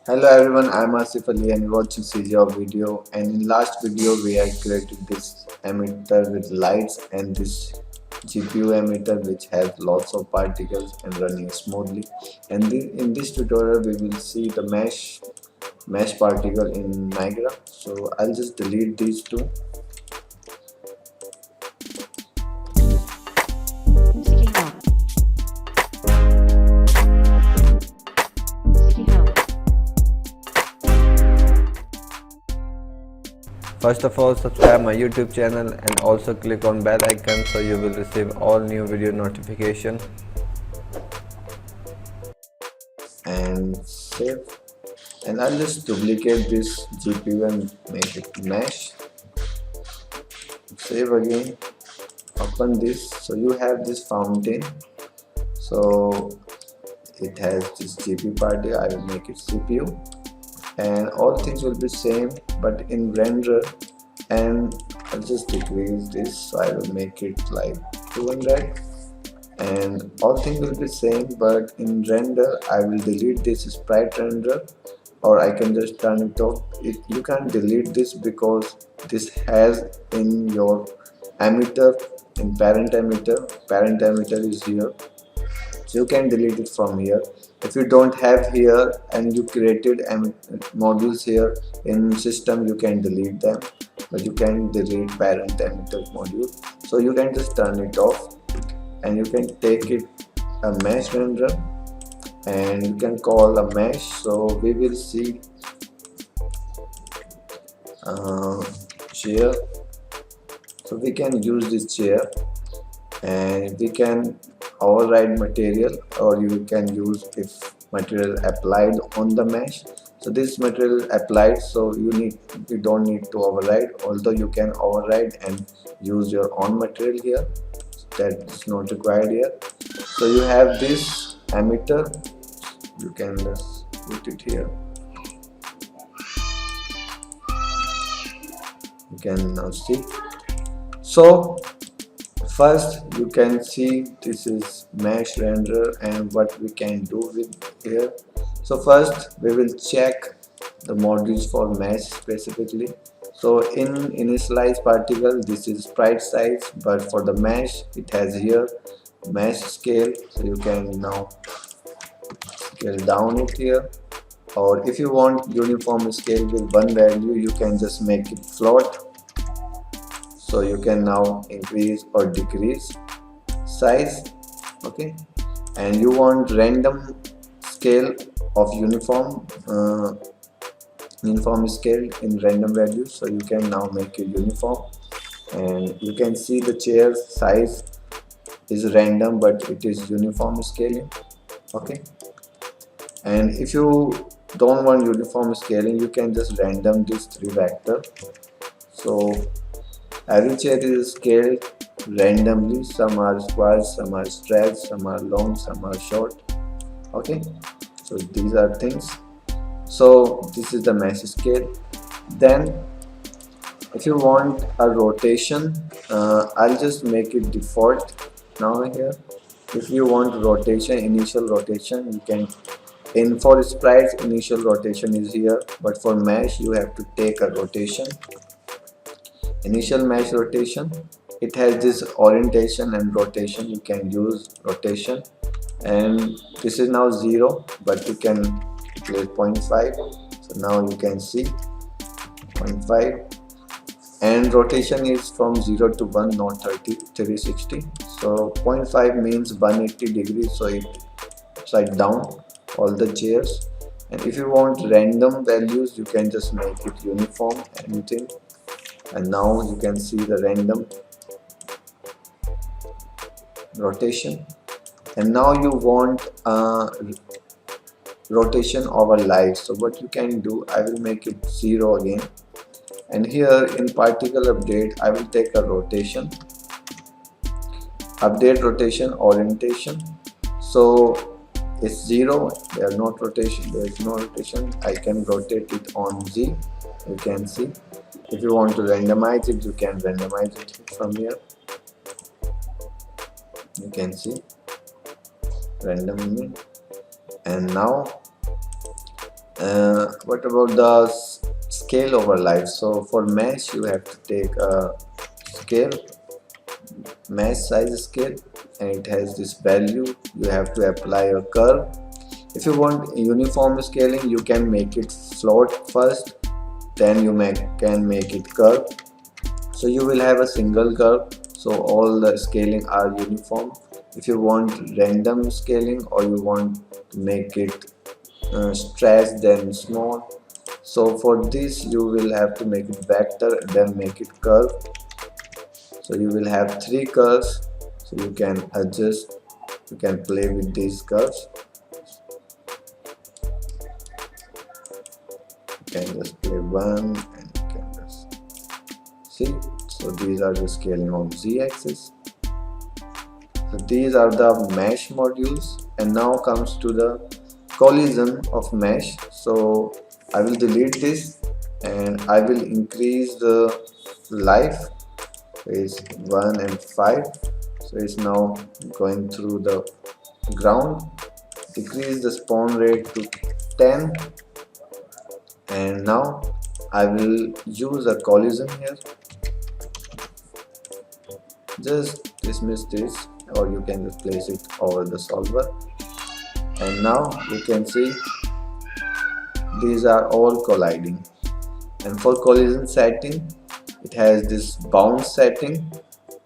Hello everyone, I'm Asif Ali and you're watching CGHOW video, and in last video we had created this emitter with lights and this GPU emitter which has lots of particles and running smoothly, and in this tutorial we will see the mesh particle in Niagara. So I'll just delete these two. First of all, subscribe my YouTube channel and also click on bell icon so you will receive all new video notification. And save. And I'll just duplicate this GPU and make it mesh. Save again. Open this. So you have this fountain. So it has this GPU particle. I will make it CPU. And all things will be same, but in render, and I'll just decrease this, so I will make it like 200, and all things will be same, but in render I will delete this sprite render, or I can just turn it off. You can't delete this because this has in your emitter, in parent emitter is here, so you can delete it from here. If you don't have here and you created modules here in system, you can delete them, but you can delete parent emitter module. So you can just turn it off and you can take it a mesh render and you can call a mesh. So we will see chair. So we can use this chair and we can override material, or you can use if material applied on the mesh. So this material applied, so you don't need to override, although you can override and use your own material here. That is not required here. So you have this emitter, you can just put it here. You can now see. So first you can see this is mesh render and what we can do with here. So first we will check the modules for mesh specifically. So in initialize particle, this is sprite size, but for the mesh it has here mesh scale, so you can now scale down it here, or if you want uniform scale with one value, you can just make it float. So you can now increase or decrease size, okay, and you want random scale of uniform scale in random values, so you can now make it uniform, and you can see the chair size is random but it is uniform scaling, okay. And if you don't want uniform scaling, you can just random this 3 vector. So every chair is scaled randomly. Some are squares, some are stretched, some are long, some are short, okay. So these are things. So this is the mesh scale. Then if you want a rotation, I'll just make it default now here. If you want rotation, initial rotation, you can. In for sprites, initial rotation is here, but for mesh you have to take a rotation. Initial mesh rotation, it has this orientation and rotation. You can use rotation, and this is now 0, but you can place 0.5. so now you can see 0.5, and rotation is from 0 to 1, not 360. So 0.5 means 180 degrees, so it upside down all the chairs. And if you want random values, you can just make it uniform, anything. And now you can see the random rotation. And now you want rotation over light. So what you can do, I will make it 0 again, and here in particle update I will take a rotation, update rotation orientation. So it's 0, there is no rotation. I can rotate it on Z, you can see. If you want to randomize it, you can randomize it from here. You can see randomly. And now What about the scale over life? So for mesh you have to take a scale, mesh size scale, and it has this value. You have to apply a curve. If you want uniform scaling, you can make it float first, then you can make it curve. So you will have a single curve, so all the scaling are uniform. If you want random scaling, or you want to make it stretch then small, so for this you will have to make it vector and then make it curve. So you will have three curves, so you can adjust, you can play with these curves. You can just play one and you can just see. So these are the scaling on z-axis. So these are the mesh modules, and now comes to the collision of mesh. So I will delete this and I will increase the life is 1 and 5. So it's now going through the ground. Decrease the spawn rate to 10, and now I will use a collision here. Just dismiss this, or you can just place it over the solver, and now you can see these are all colliding. And for collision setting, it has this bounce setting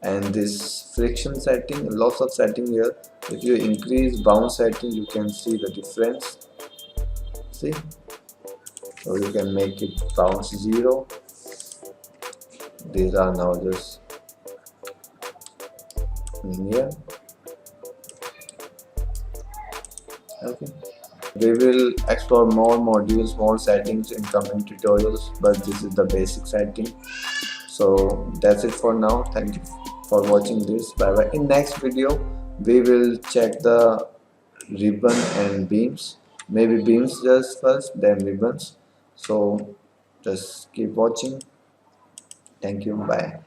and this friction setting, lots of setting here. If you increase bounce setting, you can see the difference. See, so you can make it bounce 0. These are now just in here. Okay, we will explore more modules, more settings in coming tutorials, but this is the basic setting. So that's it for now. Thank you for watching this. Bye bye. In next video we will check the ribbon and beams, maybe beams just first then ribbons. So just keep watching. Thank you. Bye.